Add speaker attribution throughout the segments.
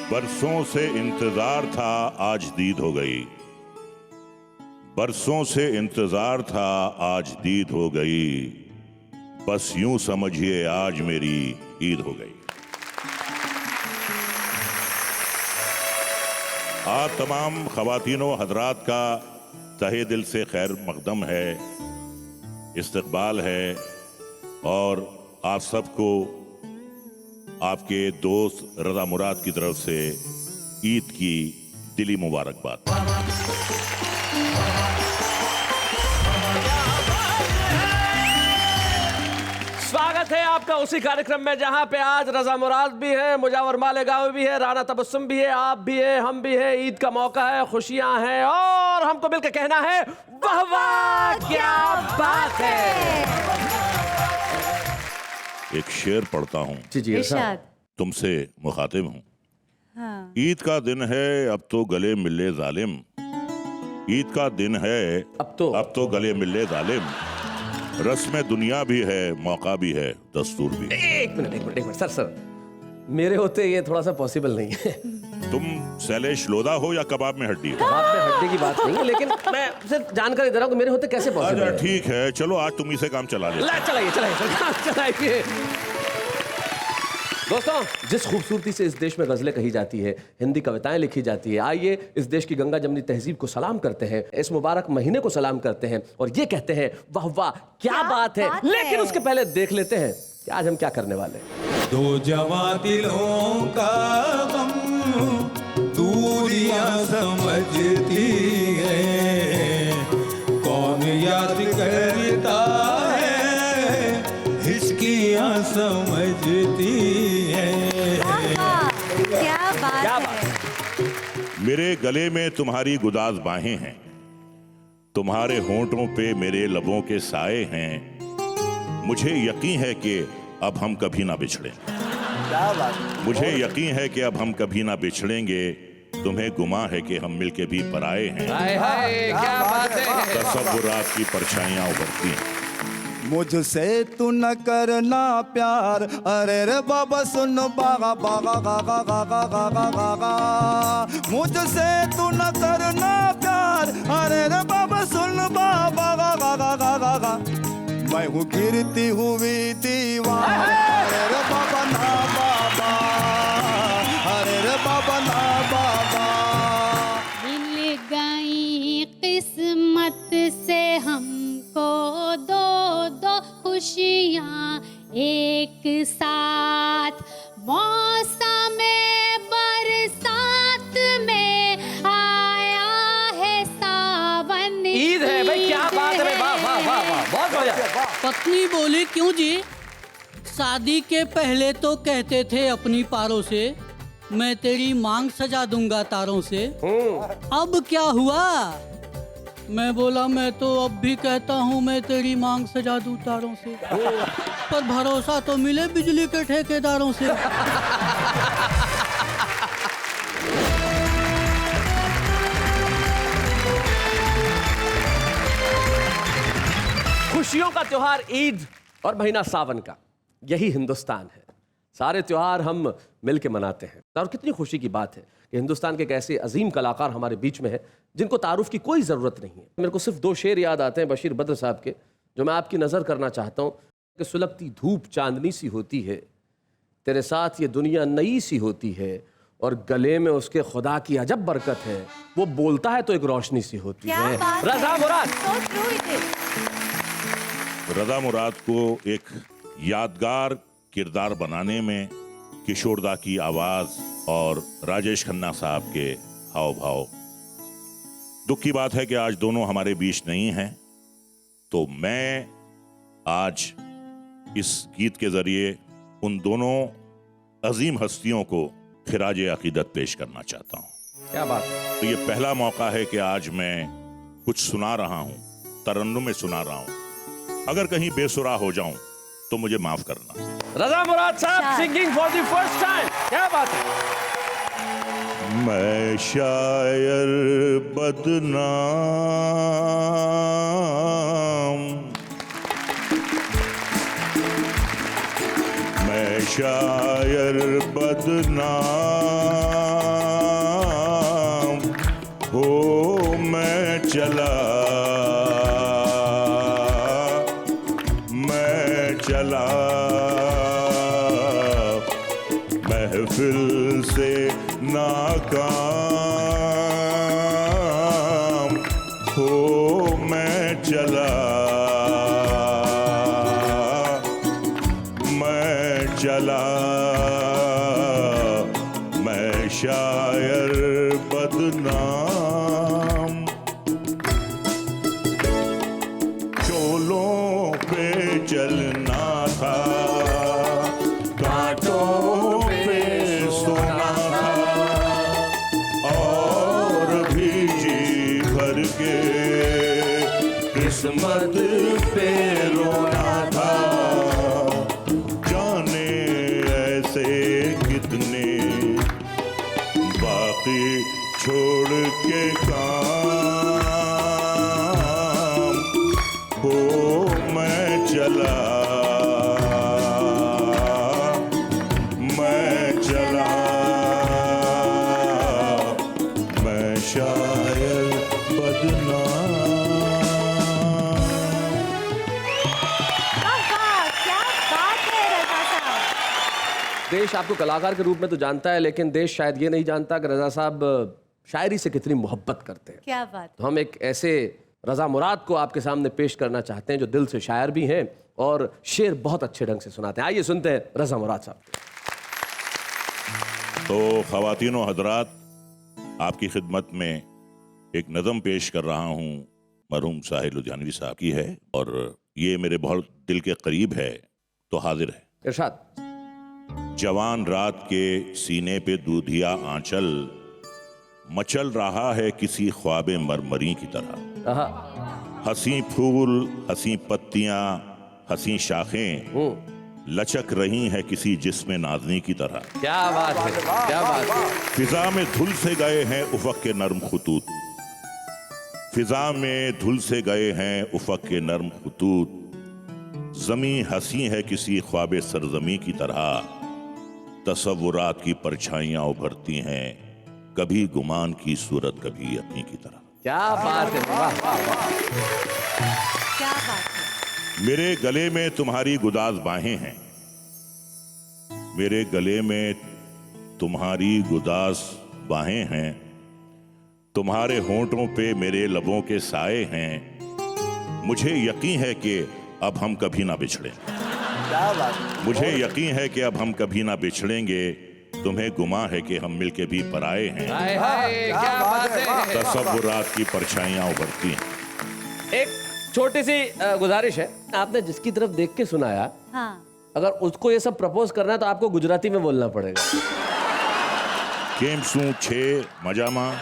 Speaker 1: बरसों से इंतजार था, आज दीद हो गई। बरसों से इंतजार था, आज दीद हो गई। बस यूं समझिए आज मेरी ईद हो गई। आप तमाम ख़वातीनो हजरात का तहे दिल से खैर मकदम है, इस्तकबाल है और आप सबको आपके दोस्त रज़ा मुराद की तरफ से ईद की दिली मुबारकबाद।
Speaker 2: स्वागत है आपका उसी कार्यक्रम में जहां पे आज रज़ा मुराद भी है, मुजावर मालेगांव भी है, राना तबस्सुम भी है, आप भी है, हम भी है। ईद का मौका है, खुशियां हैं और हमको मिलकर कहना है वाह वाह क्या बात है।
Speaker 1: एक शेर पढ़ता हूँ।
Speaker 2: जी इरशाद।
Speaker 1: तुमसे मुखातिब हूँ।
Speaker 3: हाँ।
Speaker 1: ईद का दिन है अब तो गले मिले जालिम। ईद का दिन है अब तो गले मिले जालिम। रस्म दुनिया भी है, मौका भी है, दस्तूर भी है।
Speaker 2: एक मिनट सर मेरे होते ये थोड़ा सा पॉसिबल नहीं है।
Speaker 1: तुम शैलेश लोधा हो या कबाब में हड्डी हो?
Speaker 2: कबाब में हड्डी की बात नहीं है, लेकिन मैं सिर्फ जानकारी दे रहा हूँ कि मेरे होते कैसे पॉसिबल है।
Speaker 1: ठीक है, चलो आज तुम ही से काम चला ले।
Speaker 2: चलाइए। दोस्तों, जिस खूबसूरती से इस देश में गजलें कही जाती है, हिंदी कविताएं लिखी जाती है, आइए इस देश की गंगा जमनी तहजीब को सलाम करते हैं, इस मुबारक महीने को सलाम करते हैं और ये कहते हैं वाह वाह क्या बात है। लेकिन उसके पहले देख लेते हैं कि आज हम क्या करने वाले हैं।
Speaker 4: दो जवां दिलों का गम दूरियां समझती है, कौन याद करता है हिचकियां समझती है।
Speaker 3: क्या बात है।
Speaker 1: मेरे गले में तुम्हारी गुदाज बाहें हैं, तुम्हारे होंठों पे मेरे लबों के साए हैं। मुझे यकीन है कि अब हम कभी ना बिछड़े। मुझे यकीन है कि अब हम कभी ना बिछड़ेंगे। तुम्हें गुमा है कि हम मिलके भी पराए हैं।
Speaker 2: क्या बात है।
Speaker 1: तसव्वुरात की परछाइयां उभरती हैं।
Speaker 4: मुझसे तू न करना प्यार, अरे रे बाबा सुन बागा बागा गागा गागा गागा गागा। मुझसे तू न करना प्यार, अरे रे बाबा सुन बाबा गागा गागा गागा। मैं हूँ गिरती हुई दीवार, अरे रे बाबा ना बाबा, अरे रे बाबा ना बाबा।
Speaker 5: मिल गई किस्मत से हमको दो दो खुशियाँ एक साथ, मौसम बरसात में आया है सावन।
Speaker 2: ईद है भाई, क्या बात है भाई, वाह वाह वाह वाह, बहुत बढ़िया।
Speaker 6: पत्नी बोली क्यों जी, शादी के पहले तो कहते थे अपनी पारों से मैं तेरी मांग सजा दूंगा तारों से, अब क्या हुआ? मैं बोला मैं तो अब भी कहता हूँ मैं तेरी मांग सजा दूं तारों से, पर भरोसा तो मिले बिजली के ठेकेदारों से।
Speaker 2: खुशियों का त्योहार ईद और महीना सावन का, यही हिंदुस्तान है। सारे त्योहार हम मिलके मनाते हैं और कितनी खुशी की बात है कि हिंदुस्तान के एक ऐसे अजीम कलाकार हमारे बीच में हैं जिनको तारुफ की कोई ज़रूरत नहीं है। मेरे को सिर्फ दो शेर याद आते हैं बशीर बद्र साहब के, जो मैं आपकी नज़र करना चाहता हूँ कि सुलगती धूप चांदनी सी होती है, तेरे साथ ये दुनिया नई सी होती है, और गले में उसके खुदा की अजब बरकत है, वो बोलता है तो एक रोशनी सी होती है। रज़ा मुराद।
Speaker 1: रज़ा मुराद को एक यादगार किरदार बनाने में किशोरदा की आवाज और राजेश खन्ना साहब के हाव भाव। दुख की बात है कि आज दोनों हमारे बीच नहीं हैं, तो मैं आज इस गीत के जरिए उन दोनों अजीम हस्तियों को खिराज अकीदत पेश करना चाहता हूँ।
Speaker 2: क्या बात है।
Speaker 1: तो ये पहला मौका है कि आज मैं कुछ सुना रहा हूँ, तरन्नुम में सुना रहा हूँ। अगर कहीं बेसुरा हो जाऊं तो मुझे माफ करना।
Speaker 2: रज़ा मुराद साहब singing for the first time, क्या बात है।
Speaker 1: मैं शायर बदनाम, मैं शायर बदनाम, चला महफिल से नाकाम हो मैं चला मैं शायर बदनाम शोलों पे चलना था कांटों पे सोना था और भी जी भर के किस्मत पे रोना था जाने ऐसे कितने बाकी छोड़ के काम हो मैं चला मैं शायर बदनाम।
Speaker 3: क्या बात है रजा साहब।
Speaker 2: देश आपको कलाकार के रूप में तो जानता है, लेकिन देश शायद ये नहीं जानता कि रजा साहब शायरी से कितनी मोहब्बत करते हैं।
Speaker 3: क्या बात।
Speaker 2: तो हम एक ऐसे रजा मुराद को आपके सामने पेश करना चाहते हैं जो दिल से शायर भी हैं और शेर बहुत अच्छे ढंग से सुनाते हैं। आइए सुनते हैं रजा मुराद साहब।
Speaker 1: तो ख़वातीन व हज़रात, आपकी खिदमत में एक नज़म पेश कर रहा हूँ, मरहूम साहिर लुधियानवी साहब की है और ये मेरे बहुत दिल के करीब है, तो हाजिर है।
Speaker 2: इरशाद।
Speaker 1: जवान रात के सीने पे दूधिया आंचल मचल रहा है किसी ख्वाबे मरमरी की तरह।
Speaker 2: आहा।
Speaker 1: हंसी फूल, हंसी पत्तियां, हंसी शाखें लचक रही है किसी जिस्म नाज़नी की तरह।
Speaker 2: क्या बात है, क्या बात है।
Speaker 1: फिजा में धुल से गए हैं उफ़क़ के नर्म खुतूत, फिजा में धुल से गए हैं उफ़क़ के नर्म खुतूत, ज़मी हंसी है किसी ख्वाबे सरज़मी की तरह, तसव्वुरात की परछाइयाँ उभरती हैं कभी गुमान की सूरत कभी यकीन की तरह।
Speaker 2: क्या बात है, वाह वाह वाह।
Speaker 3: क्या बात है।
Speaker 1: मेरे गले में तुम्हारी गुदाज बाहें हैं, मेरे गले में तुम्हारी गुदाज बाहें हैं, तुम्हारे होंठों पे मेरे लबों के साए हैं, मुझे यकीन है कि अब हम कभी ना बिछड़े, मुझे यकीन है कि अब हम कभी ना बिछड़ेंगे, तुम्हें गुमा है कि हम मिलके भी पराए हैं।
Speaker 2: हाय हाय, क्या बात है।
Speaker 1: तसव्वुरात की परछाइयाँ उभरती हैं।
Speaker 2: एक छोटी सी गुजारिश है, आपने जिसकी तरफ देख के सुनाया,
Speaker 3: हाँ।
Speaker 2: अगर उसको ये सब प्रपोज करना है तो आपको गुजराती में बोलना पड़ेगा।
Speaker 1: केम सू छे मजामा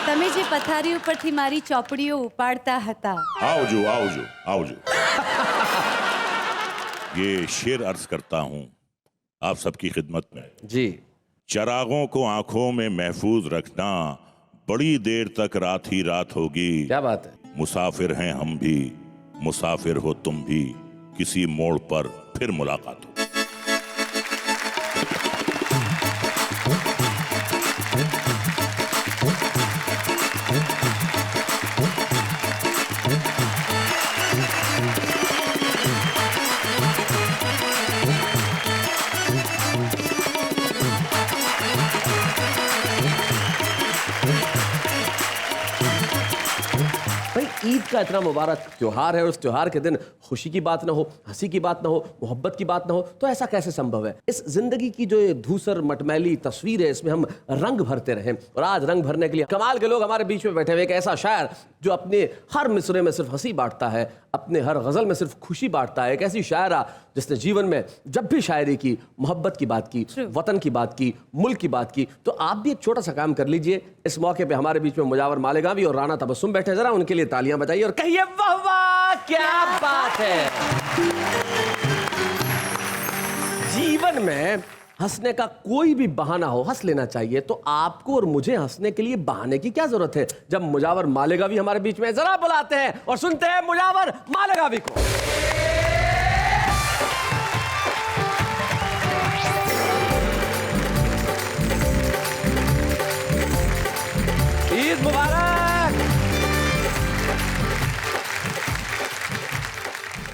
Speaker 3: તમે જે પથારી ઉપરથી મારી ચોપડીઓ ઉપાડતા હતા।
Speaker 1: आओजो आओजो आओजो। ये शेर अर्ज करता हूँ आप सबकी खिदमत में।
Speaker 2: जी।
Speaker 1: चरागों को आंखों में महफूज रखना, बड़ी देर तक रात ही रात होगी।
Speaker 2: क्या बात है।
Speaker 1: मुसाफिर हैं हम भी, मुसाफिर हो तुम भी, किसी मोड़ पर फिर मुलाकात हो।
Speaker 2: ईद का इतना मुबारक त्योहार है और उस त्योहार के दिन खुशी की बात ना हो, हंसी की बात ना हो, मोहब्बत की बात ना हो, तो ऐसा कैसे संभव है। इस जिंदगी की जो ये धूसर मटमैली तस्वीर है, इसमें हम रंग भरते रहें। और आज रंग भरने के लिए कमाल के लोग हमारे बीच में बैठे हुए। एक ऐसा शायर जो अपने हर मिसरे में सिर्फ हंसी बांटता है, अपने हर गजल में सिर्फ खुशी बांटता है। एक ऐसी शायरा जिसने जीवन में जब भी शायरी की, मोहब्बत की बात की, वतन की बात की, मुल्क की बात की। तो आप भी एक छोटा सा काम कर लीजिए। इस मौके पे हमारे बीच में मुजावर मालेगावी और राना तबस्सुम बैठे, जरा उनके लिए तालियां बजाइए और कहिए वाह वाह, क्या बात है। जीवन में हंसने का कोई भी बहाना हो, हंस लेना चाहिए। तो आपको और मुझे हंसने के लिए बहाने की क्या जरूरत है। जब मुजावर मालेगावी हमारे बीच में, जरा बुलाते हैं और सुनते हैं मुजावर मालेगावी को। ईद मुबारक।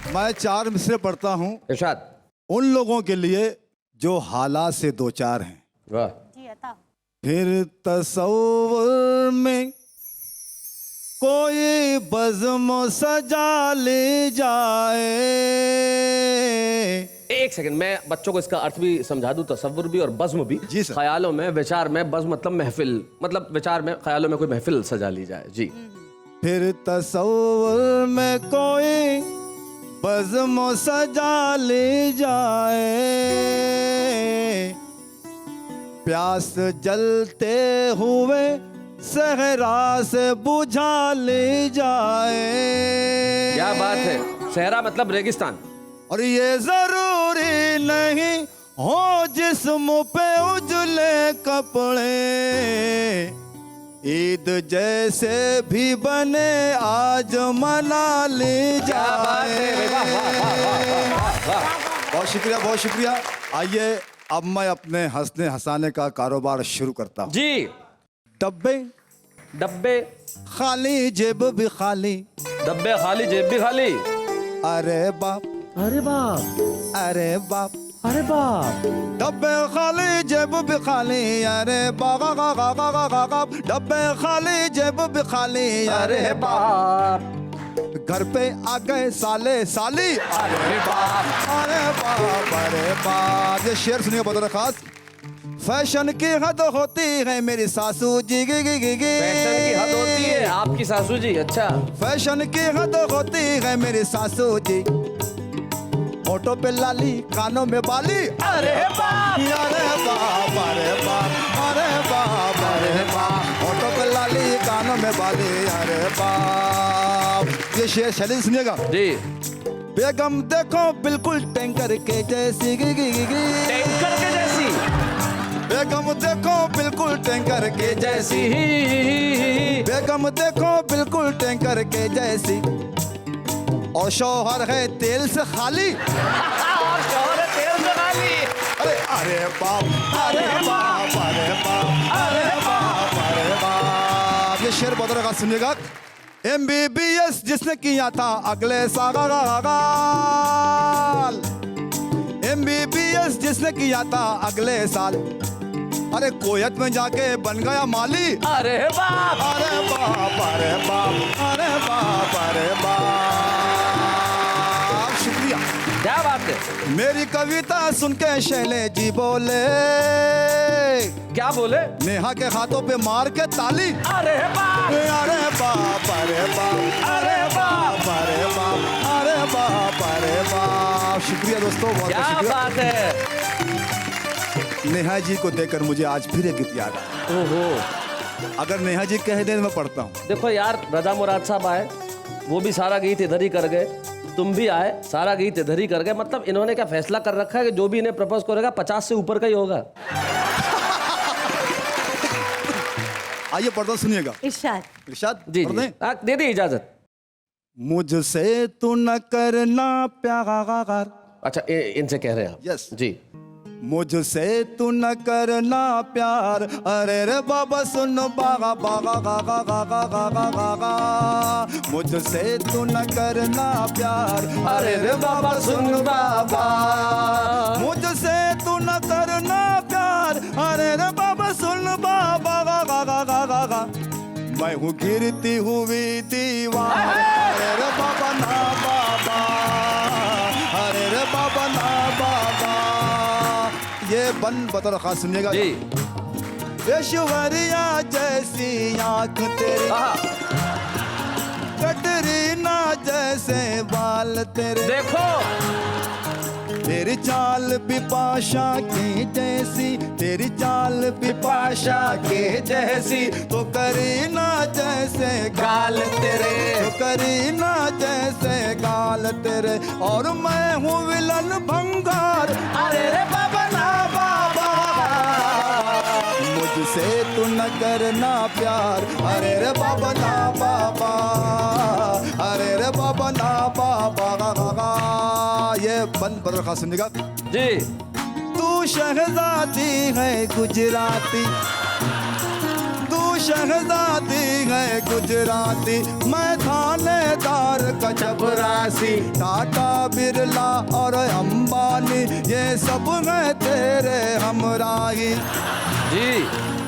Speaker 4: मैं 4 मिसरे पढ़ता हूँ
Speaker 2: इरशाद।
Speaker 4: उन लोगों के लिए जो हालात से दो चार हैं।
Speaker 2: वाह।
Speaker 5: जी अता।
Speaker 4: फिर तसव्वुर में कोई बज़्म सजा ले जाए।
Speaker 2: एक सेकंड, मैं बच्चों को इसका अर्थ भी समझा दूं, तसव्वुर भी और बज़्म भी।
Speaker 4: जी सर।
Speaker 2: ख्यालों में, विचार में, बज़्म मतलब महफिल, मतलब विचार में, ख्यालों में कोई महफिल सजा ली जाए। जी।
Speaker 4: फिर तसव्वुर में कोई बज़्म सजा ले जाए, प्यास जलते हुए सहरा से बुझा ले जाए।
Speaker 2: क्या बात है। सहरा मतलब रेगिस्तान।
Speaker 4: और ये जरूरी नहीं हो जिस्म पे उजले कपड़े, ईद जैसे भी बने आज मना ले जाए। बहुत शुक्रिया, बहुत शुक्रिया। आइए अब मैं अपने हंसने हंसाने का कारोबार शुरू करता हूँ।
Speaker 2: जी।
Speaker 4: डब्बे
Speaker 2: डब्बे
Speaker 4: खाली जेब भी खाली,
Speaker 2: डब्बे खाली जेब भी खाली।
Speaker 4: अरे बाप,
Speaker 2: अरे बाप,
Speaker 4: अरे बाप,
Speaker 2: अरे बाप।
Speaker 4: डब्बे खाली जेब भी खाली, अरे बागा गा गा गा गा गा गा। डब्बे खाली जेब भी खाली, अरे बाप। घर पे आ गए साले साली, अरे बाप, अरे बाप, अरे बाप। ये शेर सुनिए बहुत खास। फैशन की हद होती है मेरी सासू जी, गी गी गी गी।
Speaker 2: फैशन की हद होती है आपकी सासू जी। अच्छा।
Speaker 4: फैशन की हद होती है मेरी सासू जी, होठों पे लाली, कानों में बाली,
Speaker 2: अरे बाप,
Speaker 4: अरे बाप, अरे बाप, अरे बाप, अरे बाप। होठों पे लाली, कानों में बाली, अरे बाप। ये शेर शैली सुनिएगा।
Speaker 2: जी।
Speaker 4: बेगम देखो बिल्कुल टैंकर के जैसी, गी गी गी गी।
Speaker 2: टैंकर के जैसी।
Speaker 4: बेगम देखो बिल्कुल टैंकर के जैसी,
Speaker 2: ही।
Speaker 4: बेगम देखो बिल्कुल टैंकर के जैसी, और शौहर है तेल से खाली।
Speaker 2: और शौहर तेल से खाली।
Speaker 4: अरे अरे बाप, अरे बाप, अरे बाप, अरे बाप, अरे बाप। ये शेर बहुत रखा सुनिएगा। MBBS जिसने किया था अगले साल, MBBS जिसने किया था अगले साल, अरे कोयत में जाके बन गया माली।
Speaker 2: अरे बाप,
Speaker 4: अरे बाप, अरे बाप, अरे बाप, अरे बाप। शुक्रिया।
Speaker 2: क्या बात है।
Speaker 4: मेरी कविता सुन के शैले जी बोले,
Speaker 2: क्या बोले।
Speaker 4: नेहा के हाथों पे मार के ताली।
Speaker 2: अरे बाप,
Speaker 4: अरे बाप, अरे बाप, अरे बाप, अरे बाप, अरे बाप, अरे बाप। शुक्रिया दोस्तों, बहुत
Speaker 2: क्या
Speaker 4: बहुत शुक्रिया।
Speaker 2: बात है।
Speaker 4: नेहा जी को देखकर मुझे आज फिर एक गीत याद आया।
Speaker 2: ओहो।
Speaker 4: अगर नेहा जी कह दें मैं पढ़ता हूँ।
Speaker 2: देखो यार, रजा मुराद साहब आए, वो भी सारा गीत इधर ही कर गए, तुम भी आए, सारा गीत इधर ही कर गए। मतलब इन्होंने क्या फैसला कर रखा है कि जो भी इन्हें प्रपोज करेगा 50 से ऊपर का ही होगा।
Speaker 4: आइए पढ़ता सुनिएगा।
Speaker 3: इरशाद।
Speaker 4: इरशाद
Speaker 2: जी
Speaker 4: पढ़
Speaker 2: जी।
Speaker 4: दें?
Speaker 2: दे दी इजाजत।
Speaker 4: मुझसे तू न करना प्यार।
Speaker 2: अच्छा, इनसे कह रहे हैं आप।
Speaker 4: यस।
Speaker 2: जी।
Speaker 4: मुझसे तू न करना प्यार, अरे रे बाबा सुन बागा बागा गागा गागा गागा गागा। मुझसे तू न करना प्यार, अरे रे बाबा सुन बाबा। मुझसे तू न करना प्यार, अरे रे बाबा सुन बाबा गागा गागा गागा। मैं हूँ गिरती हुई दीवार, अरे रे बाबा ना बाबा, अरे रे बाबा ना बाबा। ये बन बतौर खास सुनिएगा।
Speaker 2: जी।
Speaker 4: ऐश्वर्या जैसी आंख तेरी, कटरीना जैसे बाल तेरे,
Speaker 2: देखो
Speaker 4: तेरी चाल बिपाशा की जैसी, तेरी चाल बिपाशा के जैसी। तो करीना जैसे गाल तेरे, तो करीना जैसे गाल तेरे। और मैं हूँ विलन भंगार, अरे रे बाबा ना बाबा। मुझसे तू न करना प्यार, अरे रे बाबा ना बाबा, अरे रे बाबा ना बाबा गागा। ये बंद पर रखा सुनिएगा।
Speaker 2: जी।
Speaker 4: तू शहजादी है गुजराती, तू शहजादी है गुजराती, मैं थानेदार का चपरासी। टाटा बिरला और अंबानी ये सब है तेरे हमराही,
Speaker 2: जी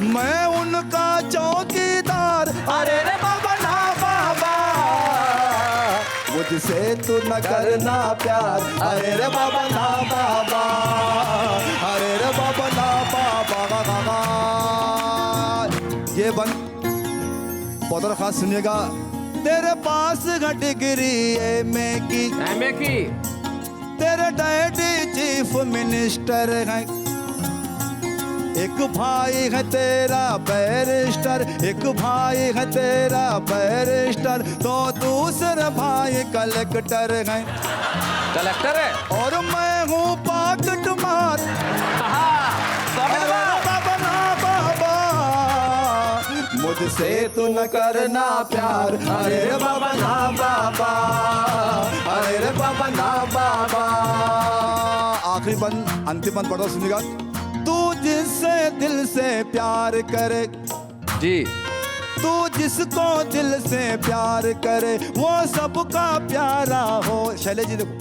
Speaker 4: मैं उनका चौकीदार। अरे रे बाबा ना बाबा, मुझसे तू न करना प्यार। अरे रे बाबा ना बाबा, अरे रे बाबा ना बाबा। ये बन बहुत खास सुनिएगा। तेरे पास है डिग्री एमए की,
Speaker 2: एमए की,
Speaker 4: तेरे डैडी चीफ मिनिस्टर है। एक भाई है तेरा बैरिस्टर, एक भाई है तेरा बैरिस्टर, तो दूसरा भाई कलेक्टर है।
Speaker 2: कलेक्टर है
Speaker 4: और मैं हूँ पॉकेट मार। अरे बाबा ना बाबा, मुझसे तू न करना प्यार। अरे बाबा ना बाबा, अरे बाबा ना बाबा। आखिरी बंद, अंतिम बंद पढ़ो, सुनिएगा। तू जिससे दिल से प्यार करे,
Speaker 2: जी,
Speaker 4: तू जिसको दिल से प्यार करे वो सबका प्यारा हो। शैलेश जी देखो,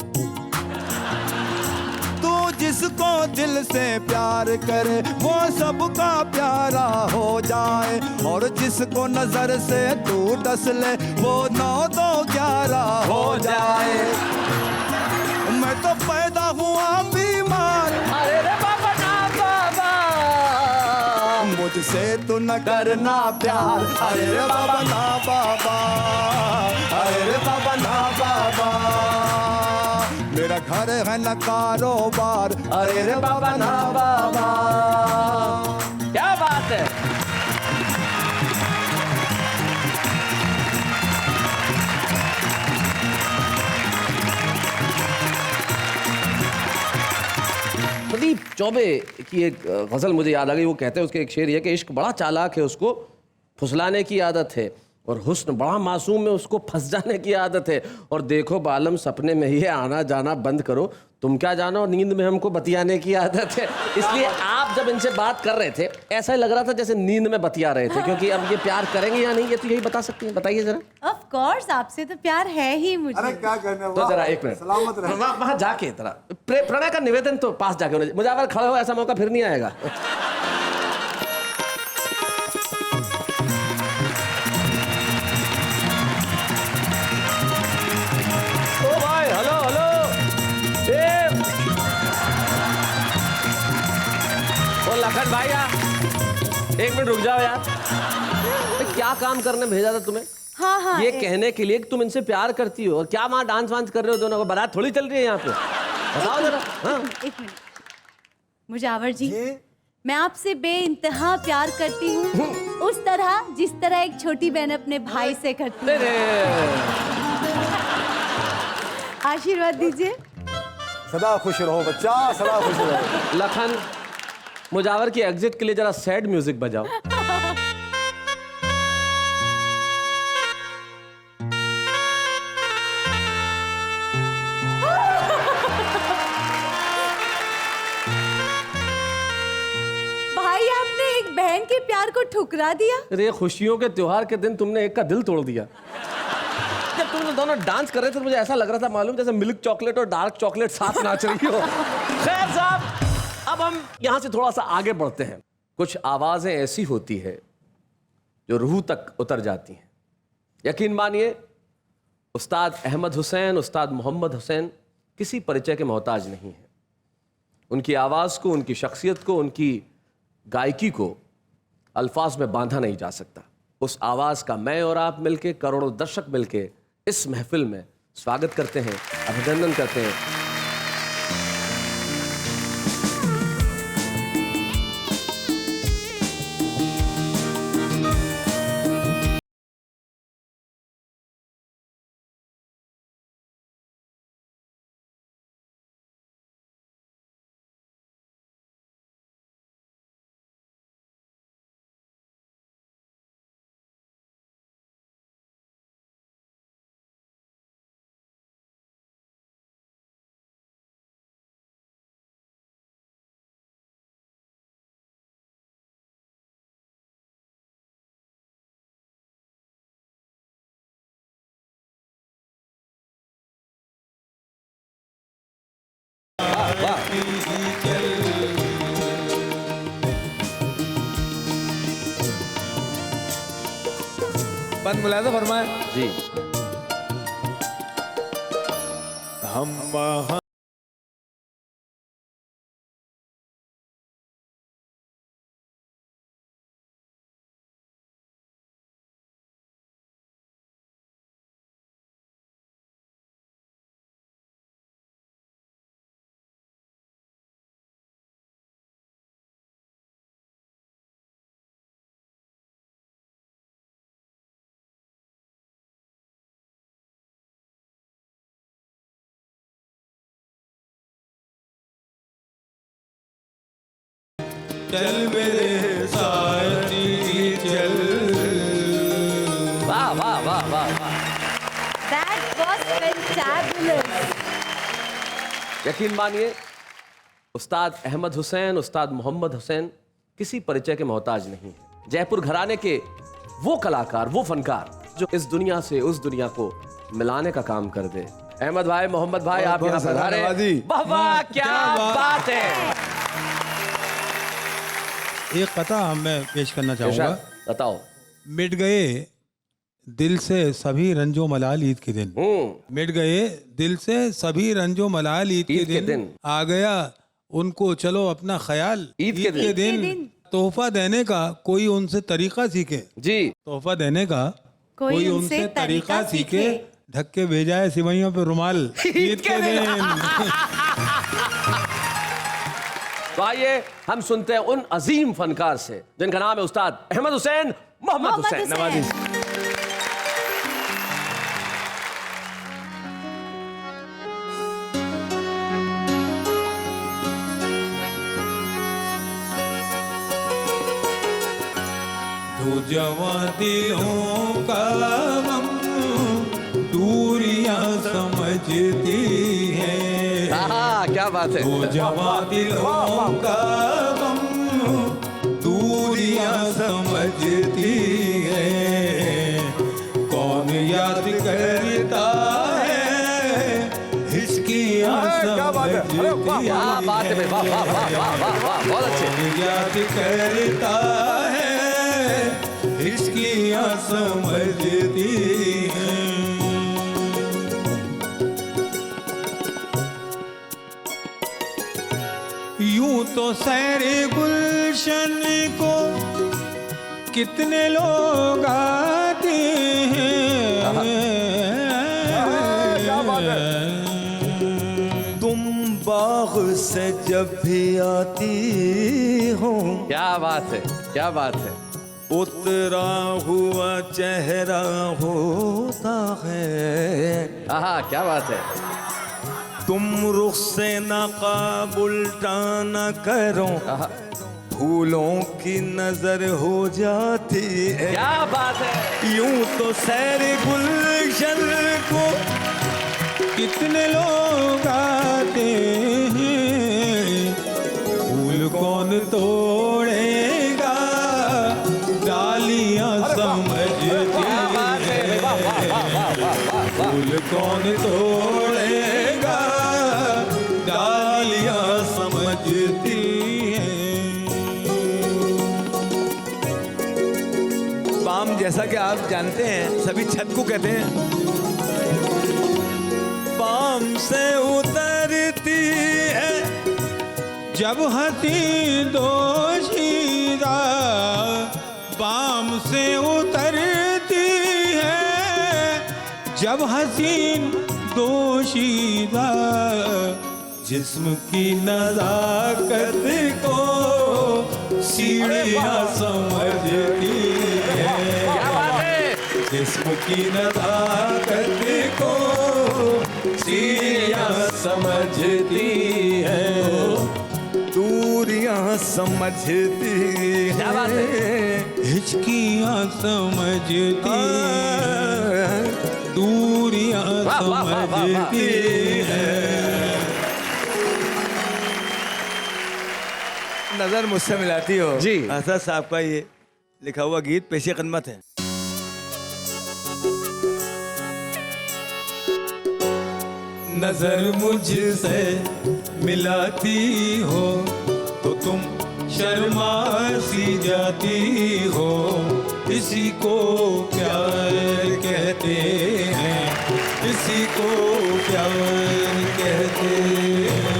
Speaker 4: तू जिसको दिल से प्यार करे वो सबका प्यारा हो जाए, और जिसको नजर से तू डस ले वो 9 2 11 हो जाए। मैं तो पैदा हुआ बीमार। अरे रे बाबा ना बाबा, मुझसे तू न करना प्यार। अरे रे बाबा ना बाबा, अरे रे बाबा ना बाबा। मेरा घर है न कारोबार। अरे रे बाबा ना बाबा।
Speaker 2: क्या बात है। प्रदीप चौबे की एक गजल मुझे याद आ गई। वो कहते हैं, उसके एक शेर ये कि इश्क बड़ा चालाक है, उसको फुसलाने की आदत है, और हुस्न बड़ा मासूम है, उसको फंस जाने की आदत है। और देखो बालम सपने में ही आना जाना बंद करो, तुम क्या जानो नींद में हमको बतियाने की आदत है। इसलिए आप जब इनसे बात कर रहे थे ऐसा ही लग रहा था जैसे नींद में बतिया रहे थे, क्योंकि अब ये प्यार करेंगे या नहीं ये तो यही बता सकती हैं। बताइए जरा।
Speaker 3: ऑफ कोर्स आपसे तो प्यार है ही मुझे।
Speaker 4: अरे क्या करने,
Speaker 2: तो जरा एक मिनट
Speaker 4: सलामत रहे।
Speaker 2: वहां जाके जरा प्रणय का निवेदन तो पास जाके होना चाहिए। मुझे अगर खड़े हो ऐसा मौका फिर नहीं आएगा। ओ भाई, हेलो हेलो, ओ लखन भाई यार, एक मिनट रुक जाओ यार। क्या काम करने भेजा था तुम्हें?
Speaker 3: हाँ हाँ,
Speaker 2: ये कहने के लिए कि तुम इनसे प्यार करती हो, और क्या वहां डांस वांस कर रहे हो दोनों को? बारात थोड़ी चल रही है यहाँ पे, बताओ जरा। हाँ
Speaker 3: एक मिनट मुजावर जी, मैं आपसे बेइंतहा प्यार करती हूँ, उस तरह जिस तरह एक छोटी बहन अपने भाई से करती है। आशीर्वाद दीजिए।
Speaker 4: सदा खुश रहो बच्चा, सदा खुश रहो।
Speaker 2: लखन, मुजावर की एग्जिट के लिए जरा सैड म्यूजिक बजाओ।
Speaker 3: भाई आपने एक बहन के प्यार को ठुकरा दिया।
Speaker 2: अरे खुशियों के त्योहार के दिन तुमने एक का दिल तोड़ दिया। जब तुम दोनों डांस कर रहे थे तो मुझे ऐसा लग रहा था मालूम जैसे मिल्क चॉकलेट और डार्क चॉकलेट साथ नाच रही हो। खैर साहब, अब हम यहां से थोड़ा सा आगे बढ़ते हैं। कुछ आवाजें ऐसी होती है जो रूह तक उतर जाती हैं। यकीन मानिए, उस्ताद अहमद हुसैन, उस्ताद मोहम्मद हुसैन किसी परिचय के मोहताज नहीं है। उनकी आवाज को, उनकी शख्सियत को, उनकी गायकी को अल्फाज में बांधा नहीं जा सकता। उस आवाज का मैं और आप मिलके, करोड़ों दर्शक मिलके इस महफिल में स्वागत करते हैं, अभिनंदन करते हैं।
Speaker 4: बंद मुलायजा फरमाए।
Speaker 2: जी
Speaker 4: हम वहाँ चल मेरे साथी चल।
Speaker 2: वाह वाह वाह वाह वाह।
Speaker 3: That was fantabulous.
Speaker 2: यकीन मानिए उस्ताद अहमद हुसैन, उस्ताद मोहम्मद हुसैन किसी परिचय के मोहताज नहीं है। जयपुर घराने के वो कलाकार, वो फनकार जो इस दुनिया से उस दुनिया को मिलाने का काम कर दे। अहमद भाई, मोहम्मद भाई, आप यहाँ पधारे। वाह वाह, क्या बात है।
Speaker 7: एक कथा मैं पेश करना चाहूँगा।
Speaker 2: बताओ।
Speaker 7: मिट गए दिल से सभी रंजो मलाल ईद के दिन। मिट गए दिल से सभी रंजो मलाल ईद के दिन। आ गया उनको चलो अपना ख्याल ईद के दिन। तोहफा देने का कोई उनसे तरीका सीखे।
Speaker 2: जी।
Speaker 7: तोहफा देने का कोई उनसे तरीका सीखे। ढक के भेजा है सिवैयों पे रुमाल ईद के दिन।
Speaker 2: तो आइए हम सुनते हैं उन अजीम फनकार से जिनका नाम है उस्ताद अहमद हुसैन मोहम्मद हुसैन। नवाजी।
Speaker 7: दो जवां दिलों का गम दूरियां समझती है।
Speaker 2: क्या बात है।
Speaker 7: दो जवां दिलों का गम दूरियां समझती है। कौन याद करता है हिचकियां समझती है।
Speaker 2: क्या बात है। वाह वाह वाह वाह वाह वाह, बहुत अच्छे।
Speaker 7: कौन याद करता है हिचकियां समझती है। यूं तो सैरे गुलशन को कितने लोग आते हैं।
Speaker 4: तुम बाग से जब भी आती हो।
Speaker 2: क्या बात है, क्या बात है।
Speaker 4: उतरा हुआ चेहरा होता है।
Speaker 2: क्या बात है।
Speaker 4: तुम रुख से नकाब उल्टा न करो, फूलों की नजर हो जाती है।
Speaker 2: क्या बात है।
Speaker 4: यूं तो सैर गुलशन को
Speaker 7: कितने लोग आते हैं। फूल कौन तोड़ेगा डालियां समझती है। फूल कौन तोड़ेगा डालियां समझती है।
Speaker 4: बाम जैसा कि आप जानते हैं सभी छत को कहते हैं। बाम से उतरती है
Speaker 7: जब हंसी दोशीदा। बाम से उतरती है जब हसीन दोशीदा। जिस्म की नजाकत को सीढ़ियाँ समझती है। जिस्म की नजाकत को सीढ़ियाँ समझती है।
Speaker 4: दूरियां समझती है।
Speaker 7: हिचकियाँ समझती है। दूरियां समझती है।
Speaker 4: नजर मुझसे मिलाती हो
Speaker 2: जी।
Speaker 4: असद साहब का ये लिखा हुआ गीत पेशे खिदमत है।
Speaker 7: नजर मुझसे मिलाती हो तो तुम शर्मा सी जाती हो। इसी को प्यार इसी को प्यार कहते हैं।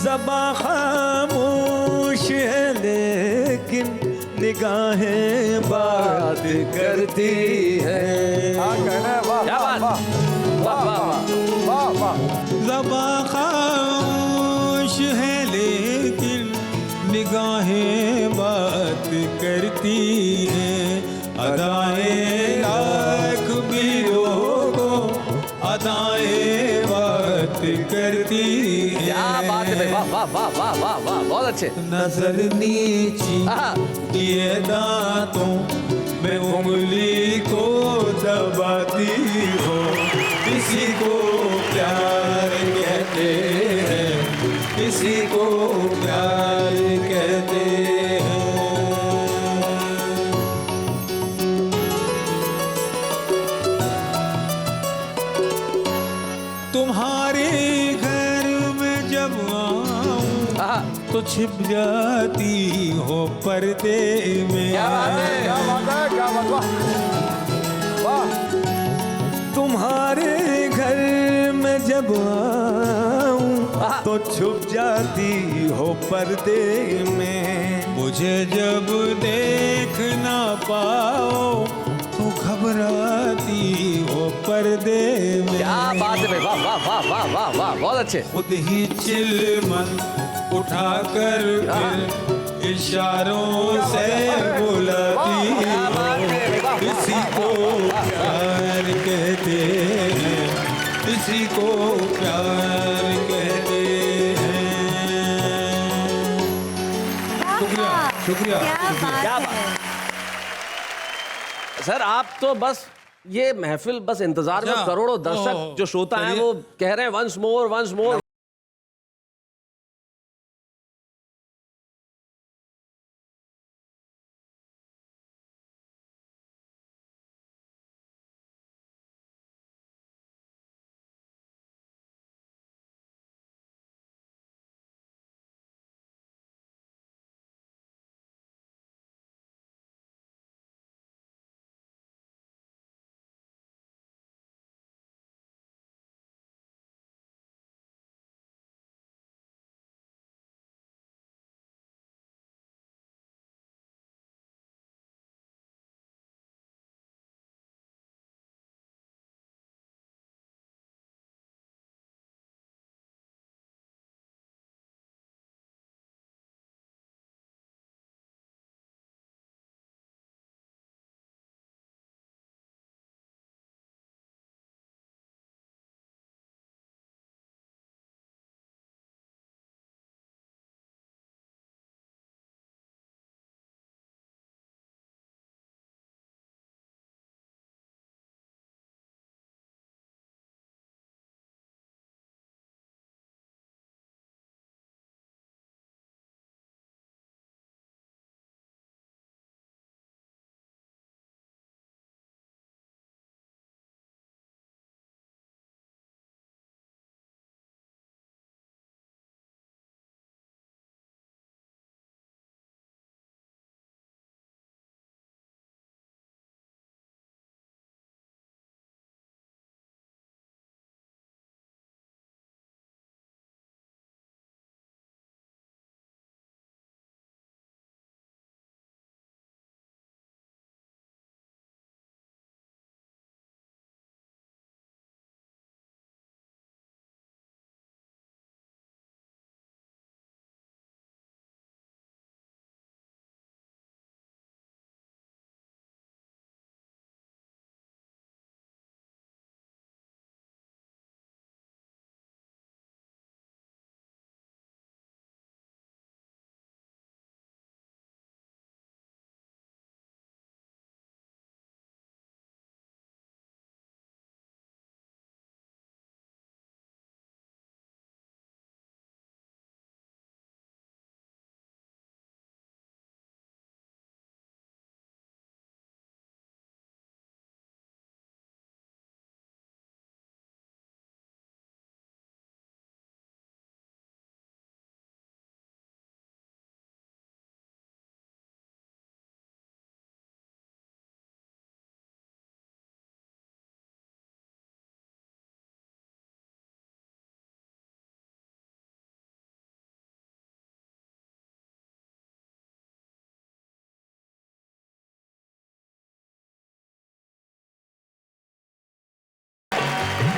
Speaker 8: ज़बां खामोश है लेकिन निगाहें बात करती हैं।
Speaker 2: क्या बात, वाह वाह वाह।
Speaker 7: ज़बां खामोश है लेकिन निगाहें बात करती हैं। अदाएं लाख भी लोगों अदाएं बात करती हैं।
Speaker 2: क्या बात है भाई, वाह वाह वाह वाह वाह वाह, बहुत अच्छे।
Speaker 7: नजर नीची
Speaker 2: आहा।
Speaker 7: ये दांतों में उंगली को दबाती हो, इसी को प्यार कहते हैं, इसी को प्यार कहते हैं। तुम्हारे घर में जब आऊं
Speaker 2: आहा,
Speaker 7: तो छिप जाती हो पर्दे में।
Speaker 2: क्या बात है, क्या बात है, क्या बात, वाह।
Speaker 8: तुम्हारे घर में जब आऊं तो छुप जाती हो पर्दे में।
Speaker 7: मुझे जब देख ना पाओ तो घबराती हो पर्दे में।
Speaker 2: क्या बात है भाई, वाह वाह वाह वाह वाह वाह, बहुत अच्छे।
Speaker 7: खुद ही चिलमन उठाकर फिर इशारों से बुलाती हो, इसी को प्यार कहते हैं, इसी को प्यार कहते हैं। शुक्रिया
Speaker 3: क्या बात
Speaker 2: क्या
Speaker 3: है।
Speaker 2: सर आप तो बस ये महफिल बस इंतजार में
Speaker 7: अच्छा,
Speaker 2: करोड़ों दर्शक
Speaker 7: ओह,
Speaker 2: जो श्रोता हैं
Speaker 7: चलिए।
Speaker 2: वो कह रहे हैं वंस मोर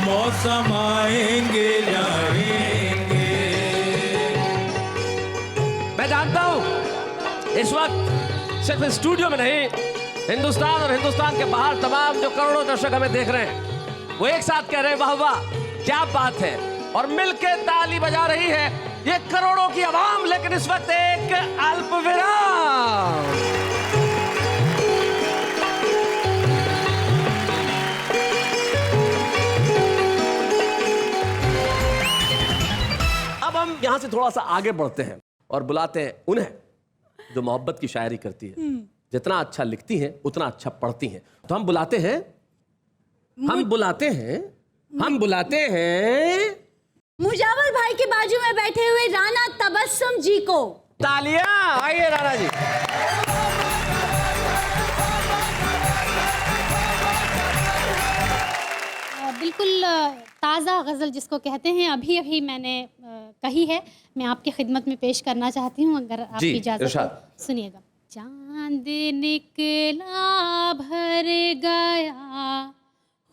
Speaker 8: मौसम आएंगे जाएंगे।
Speaker 2: मैं जानता हूं इस वक्त सिर्फ स्टूडियो में नहीं, हिंदुस्तान और हिंदुस्तान के बाहर तमाम जो करोड़ों दर्शक हमें देख रहे हैं, वो एक साथ कह रहे हैं वाह वाह क्या बात है, और मिलके ताली बजा रही है ये करोड़ों की आवाम। लेकिन इस वक्त एक अल्प विराम। अब हम यहां से थोड़ा सा आगे बढ़ते हैं और बुलाते हैं उन्हें जो मोहब्बत की शायरी करती है। जितना अच्छा लिखती हैं उतना अच्छा पढ़ती हैं। तो हम बुलाते हैं
Speaker 3: मुजावर भाई के बाजू में बैठे हुए राणा तबस्सुम जी को।
Speaker 2: तालियां, आइए राणा जी।
Speaker 5: बिल्कुल ताज़ा गज़ल जिसको कहते हैं, अभी अभी मैंने कही है, मैं आपकी खिदमत में पेश करना चाहती हूँ, अगर आपकी इजाज़त हो। सुनिएगा। चांद निकला भर गया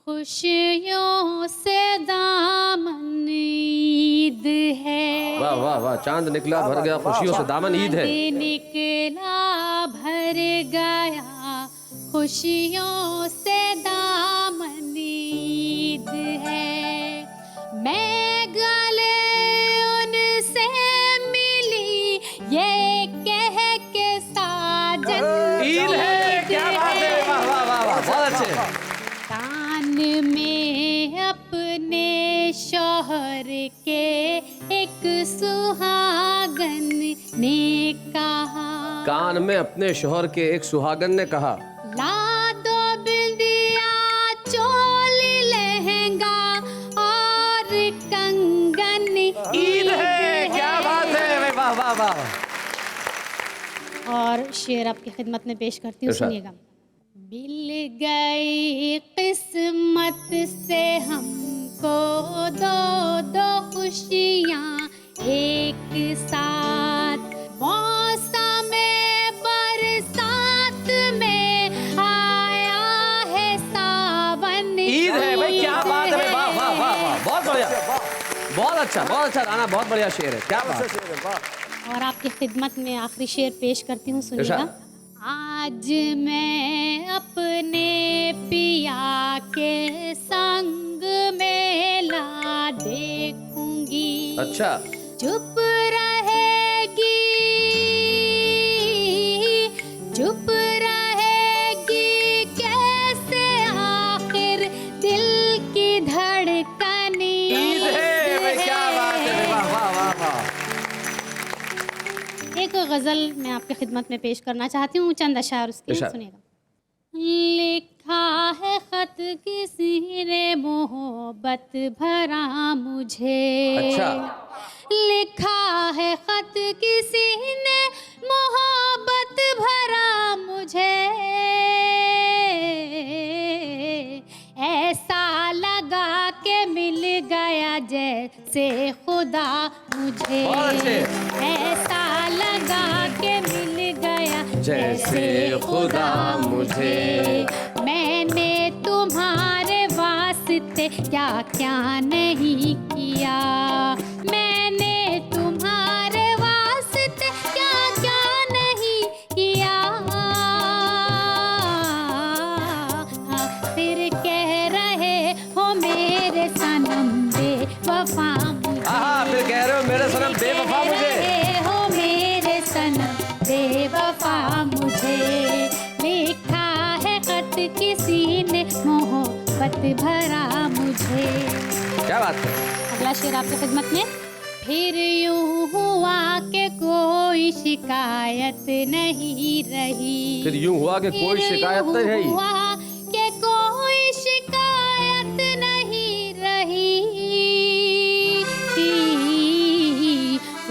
Speaker 5: खुशियों से दामन ईद है।
Speaker 2: वाह वाह वाह, चांद निकला भर गया खुशियों से दामन ईद है।
Speaker 5: चांद निकला भर गया खुशियों से दामन ईद है। मैं गले उनसे मिली ये कह के साजन
Speaker 2: ईद है। क्या बात है, वाह वाह वाह वाह, बहुत अच्छे।
Speaker 5: कान में अपने शौहर के एक सुहागन ने कहा,
Speaker 2: कान में अपने शौहर के एक सुहागन ने कहा,
Speaker 5: ला दो बिंदिया चोली लहंगा और कंगन
Speaker 2: ईद है। क्या बात है, वाह वाह वाह।
Speaker 5: और शेर आपकी खिदमत में पेश करती हूँ, सुनिएगा। मिल गई किस्मत से हमको दो दो खुशियाँ एक साथ, मौसम बरसात में आया है सावन।
Speaker 2: ईद है भाई, क्या बात है, वाह वाह वाह वाह, बहुत बढ़िया, बहुत अच्छा राणा, बहुत बढ़िया शेर है, क्या बात है।
Speaker 5: और आपकी खिदमत में आखिरी शेर पेश करती हूँ, सुनिएगा। आज मैं अपने पिया के संग मेला देखूंगी।
Speaker 2: अच्छा,
Speaker 5: चुप रहेगी कैसे आखिर दिल की धड़कन।
Speaker 2: ईद है भाई, क्या बात है, वाह वाह वाह वाह।
Speaker 5: एक गज़ल मैं आपकी खिदमत में पेश करना चाहती हूँ, चंद अशार उसके, सुनिएगा। लिखा है खत किसी ने मोहब्बत भरा मुझे।
Speaker 2: अच्छा।
Speaker 5: लिखा है खत किसी ने मोहब्बत भरा मुझे, ऐसा लगा के मिल गया जैसे खुदा मुझे। ऐसा लगा के मिल गया
Speaker 2: जैसे खुदा मुझे।
Speaker 5: मैंने तुम्हारे वास्ते क्या क्या नहीं किया, मैंने तुम्हारे वास्ते क्या क्या नहीं किया। फिर कह रहे हो मेरे सनम बेवफा मुझे।
Speaker 2: फिर कह रहे हो मेरे सनम बेवफा मुझे।
Speaker 5: हो मेरे सनम बेवफा मुझे। लिखा है खत किसी ने मोहब्बत भरा मुझे।
Speaker 2: क्या बात है।
Speaker 5: अगला शेर आपकी खिदमत में। फिर यूं हुआ कि कोई शिकायत नहीं रही।
Speaker 2: फिर यूं हुआ कि कोई शिकायत नहीं रही।
Speaker 5: हुआ कि कोई शिकायत नहीं रही।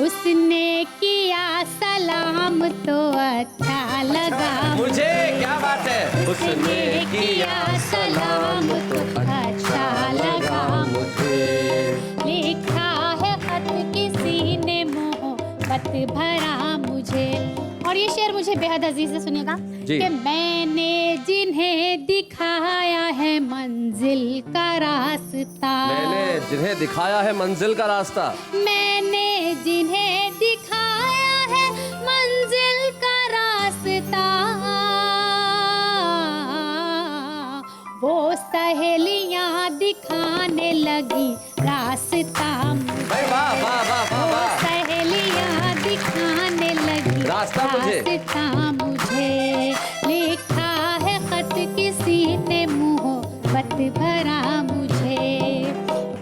Speaker 5: उसने किया सलाम तो अच्छा लगा
Speaker 2: मुझे। क्या बात है।
Speaker 5: उसने किया सलाम तो अच्छा लगा मुझे। लिखा है खत किसी ने मोहब्बत भरा मुझे। और ये शेर मुझे बेहद अजीज है, सुनिएगा। कि मैंने जिन्हें दिखाया है मंजिल का रास्ता,
Speaker 2: मैंने जिन्हें दिखाया है मंजिल का रास्ता,
Speaker 5: मैंने जिन्हें दिखाया है मंजिल का रास्ता, वो सहेलियां दिखाने लगी रास्ता मुझे।
Speaker 2: भाई वाह वाह वाह वाह
Speaker 5: वो
Speaker 2: वाह।
Speaker 5: सहेलियां दिखाने लगी
Speaker 2: रास्ता मुझे।
Speaker 5: रास्ता मुझे, लिखा है खत किसी ने मोहब्बत भरा मुझे।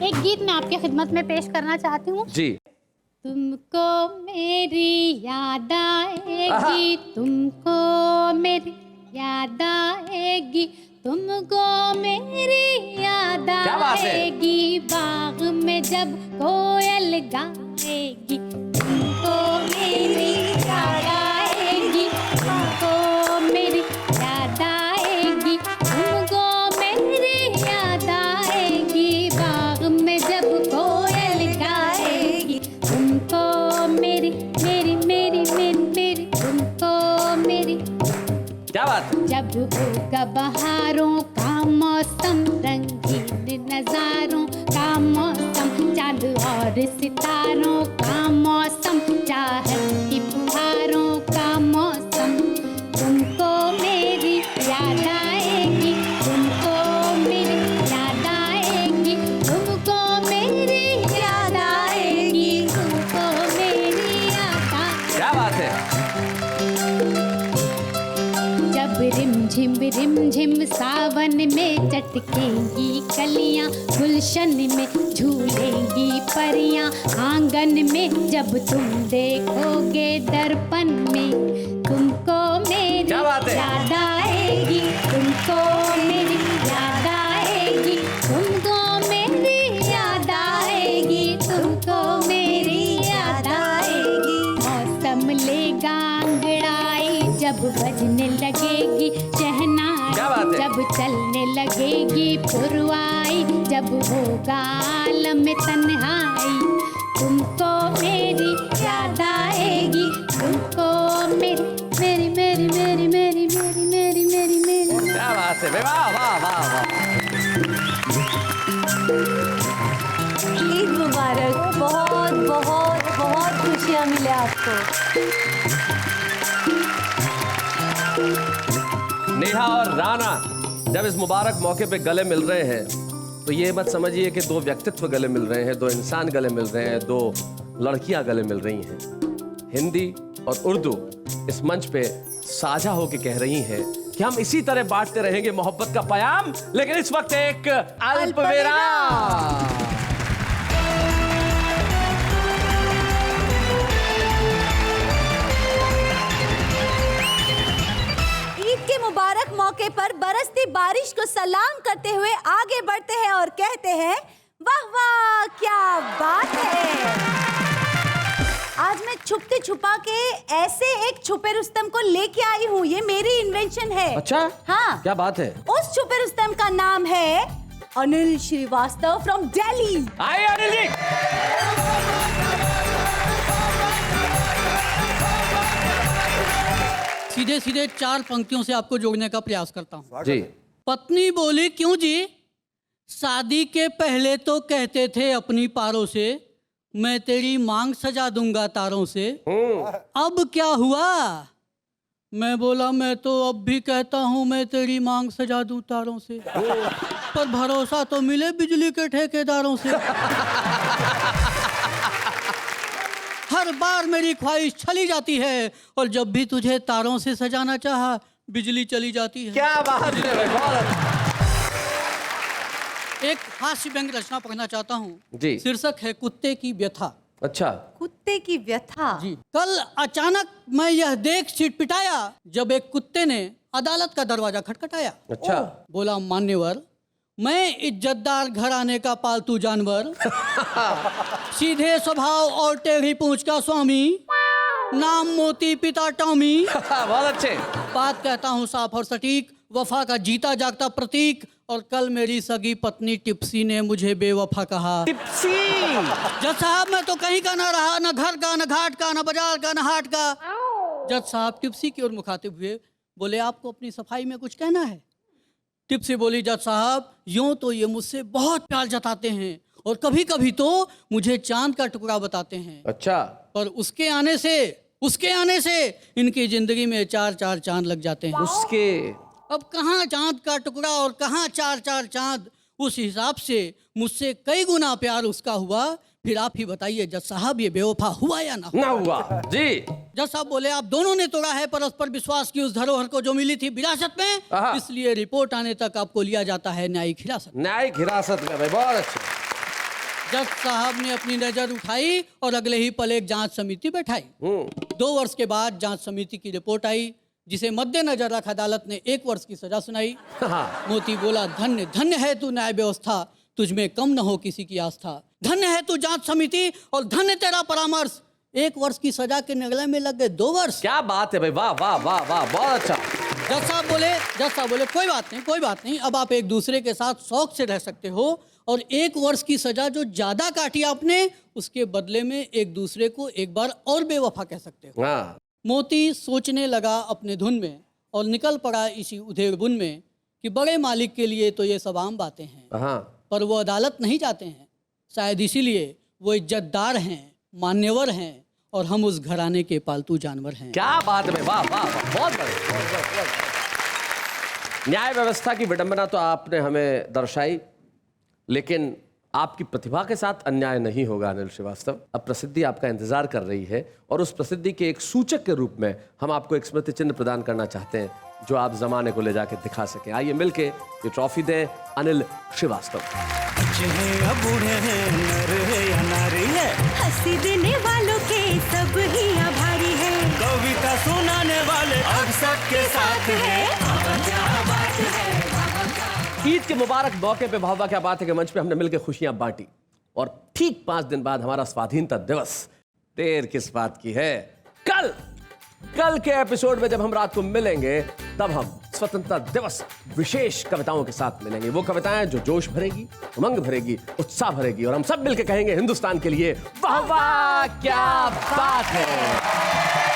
Speaker 5: एक गीत मैं आपकी खिदमत में पेश करना चाहती हूँ।
Speaker 2: जी।
Speaker 5: तुमको मेरी याद आएगी, तुमको मेरी याद आएगी, तुमको मेरी याद
Speaker 2: क्या बात है?
Speaker 5: आएगी, बाग में जब कोयल गाएगी, तुमको मेरी याद आएगी, तुमको मेरी याद आएगी, तुमको मेरी याद आएगी, बाग में जब कोयल गाएगी, तुमको मेरी मेरी मेरी मेरी मेरी तुमको मेरी।
Speaker 2: क्या बात है?
Speaker 5: जब होगा बहारों का मौसम, रंगीन नजारों का मौसम, चांद और सितारों का मौसम, चाहत की फुहारों का मौसम, तुमको मेरी याद आएगी, तुमको मेरी याद आएगी, तुमको मेरी याद आएगी, तुमको मेरी याद आएगी।
Speaker 2: क्या बात है?
Speaker 5: जब रिम झिम सावन में चटकेंगी कलियां, गुलशन में झूलेंगी परियां, आंगन में जब तुम देखोगे दर्पण में, तुमको मेरी
Speaker 2: क्या बात है?
Speaker 5: याद आएगी, तुमको मेरी याद आएगी, तुमको मेरी याद आएगी, तुमको मेरी याद आएगी। मौसम लेगा अंगड़ाई जब बजने लगेगी शहनाई,
Speaker 2: क्या बात है?
Speaker 5: जब चलने लगेगी पुरवाई, जब होगा आलम तन्हाई, तुमको मेरी याद आएगी, तुमको मेरी मेरी मेरी मेरी मेरी मेरी मेरी मेरी मेरी।
Speaker 2: क्या बात है? वाह वाह वाह वाह।
Speaker 3: ईद मुबारक। बहुत बहुत बहुत खुशियाँ मिले आपको।
Speaker 2: नेहा और राना जब इस मुबारक मौके पे गले मिल रहे हैं तो ये मत समझिए कि दो व्यक्तित्व गले मिल रहे हैं, दो इंसान गले मिल रहे हैं, दो लड़कियां गले मिल रही हैं। हिंदी और उर्दू इस मंच पे साझा होकर कह रही हैं कि हम इसी तरह बांटते रहेंगे मोहब्बत का प्याम, लेकिन इस वक्त एक अल्पविराम।
Speaker 3: के मुबारक मौके पर बरसती बारिश को सलाम करते हुए आगे बढ़ते हैं और कहते हैं वाह वाह क्या बात है। आज मैं छुपते छुपा के ऐसे एक छुपे रुस्तम को लेके आई हूँ, ये मेरी इन्वेंशन है।
Speaker 2: अच्छा?
Speaker 3: हाँ,
Speaker 2: क्या बात है?
Speaker 3: उस छुपे रुस्तम का नाम है अनिल श्रीवास्तव फ्रॉम दिल्ली।
Speaker 2: आइए अनिल जी।
Speaker 6: सीधे सीधे 4 पंक्तियों से आपको जोड़ने का प्रयास करता हूँ।
Speaker 2: जी।
Speaker 6: पत्नी बोली क्यों जी, शादी के पहले तो कहते थे अपनी पारों से, मैं तेरी मांग सजा दूंगा तारों से, अब क्या हुआ? मैं बोला मैं तो अब भी कहता हूँ मैं तेरी मांग सजा दूं तारों से, पर भरोसा तो मिले बिजली के ठेकेदारों से। हर बार मेरी ख्वाहिश चली जाती है और जब भी तुझे तारों से सजाना चाहा बिजली चली जाती है।
Speaker 2: क्या बात है भाई, बहुत अच्छा।
Speaker 6: एक हास्य व्यंग रचना पढ़ना चाहता हूँ
Speaker 2: जी।
Speaker 6: शीर्षक है कुत्ते की व्यथा।
Speaker 2: अच्छा।
Speaker 3: कुत्ते की व्यथा।
Speaker 6: जी। कल अचानक मैं यह देख छिटपिटाया जब एक कुत्ते ने अदालत का दरवाजा खटखटाया।
Speaker 2: अच्छा।
Speaker 6: बोला मान्यवर, मैं इज्जतदार घराने का पालतू जानवर, सीधे स्वभाव और टेढ़ी पूंछ का स्वामी, नाम मोती पिता टॉमी,
Speaker 2: बहुत अच्छे।
Speaker 6: बात कहता हूँ साफ और सटीक, वफा का जीता जागता प्रतीक, और कल मेरी सगी पत्नी टिप्सी ने मुझे बेवफा कहा।
Speaker 2: टिप्सी।
Speaker 6: जज साहब मैं तो कहीं का ना रहा, न घर का, न घाट का, न बाजार का, न हाट का। जज साहब टिप्सी की ओर मुखातिब हुए, बोले आपको अपनी सफाई में कुछ कहना है? टिप्सी बोली जज साहब यूं तो ये मुझसे बहुत प्यार जताते हैं और कभी कभी तो मुझे चांद का टुकड़ा बताते हैं।
Speaker 2: अच्छा।
Speaker 6: पर उसके आने से इनकी जिंदगी में 4-4 चांद लग जाते हैं।
Speaker 2: उसके
Speaker 6: अब कहाँ चांद का टुकड़ा और कहाँ 4-4 चांद, उस हिसाब से मुझसे कई गुना प्यार उसका हुआ। फिर आप ही बताइए जज साहब ये बेवफा हुआ या ना
Speaker 2: हुआ? जी।
Speaker 6: जज साहब बोले आप दोनों ने तोड़ा है परस्पर विश्वास की उस धरोहर को जो मिली थी विरासत में, इसलिए रिपोर्ट आने तक आपको लिया जाता है न्यायिक हिरासत।
Speaker 2: न्यायिक हिरासत में भाई, बहुत अच्छा।
Speaker 6: जज साहब ने अपनी नजर उठाई और अगले ही पल एक जांच समिति बैठाई। 2 वर्ष के बाद जांच समिति की रिपोर्ट आई, जिसे मद्देनजर रख अदालत ने 1 वर्ष की सजा सुनाई। मोती बोला धन्य धन्य है तू न्याय व्यवस्था, तुझमें कम न हो किसी की आस्था। धन्य है तू जांच समिति और धन्य तेरा परामर्श, 1 वर्ष की सजा के निगले में लग गए 2 वर्ष।
Speaker 2: क्या बात है भाई, वाह वाह वाह वाह, बहुत अच्छा।
Speaker 6: जज साहब बोले कोई बात नहीं, अब आप एक दूसरे के साथ शौक से रह सकते हो और 1 वर्ष की सजा जो ज्यादा काटी आपने, उसके बदले में एक दूसरे को एक बार और बेवफा कह सकते हो। मोती सोचने लगा अपने धुन में और निकल पड़ा इसी उधेड़बुन में कि बड़े मालिक के लिए तो ये सब आम बातें हैं, पर वो अदालत नहीं जाते हैं, शायद इसीलिए वो इज्जतदार हैं, मान्यवर हैं और हम उस घराने के पालतू जानवर हैं।
Speaker 2: क्या बात है, वाह वाह वाह, बहुत बढ़िया। न्याय व्यवस्था की विडंबना तो आपने हमें दर्शाई, लेकिन आपकी प्रतिभा के साथ अन्याय नहीं होगा अनिल श्रीवास्तव। अब प्रसिद्धि आपका इंतजार कर रही है और उस प्रसिद्धि के एक सूचक के रूप में हम आपको एक स्मृति चिन्ह प्रदान करना चाहते हैं जो आप जमाने को ले जाके दिखा सकें। आइए मिलके ये ट्रॉफी दें अनिल श्रीवास्तव।
Speaker 8: अच्छे हैं या बूढ़े हैं, नर है या नारी है,
Speaker 3: हंसी देने वालों के सब ही आभारी है,
Speaker 8: कविता सुनाने वाले अब सबके साथ है।
Speaker 2: ईद के मुबारक मौके पे भावा क्या बात है कि मंच पे हमने मिलकर खुशियां बांटी और ठीक 5 दिन बाद हमारा स्वाधीनता दिवस। देर किस बात की है, कल के एपिसोड में जब हम रात को मिलेंगे तब हम स्वतंत्रता दिवस विशेष कविताओं के साथ मिलेंगे। वो कविताएं जो जोश भरेगी, उमंग भरेगी, उत्साह भरेगी और हम सब मिलकर कहेंगे हिंदुस्तान के लिए वाह वाह क्या बात है।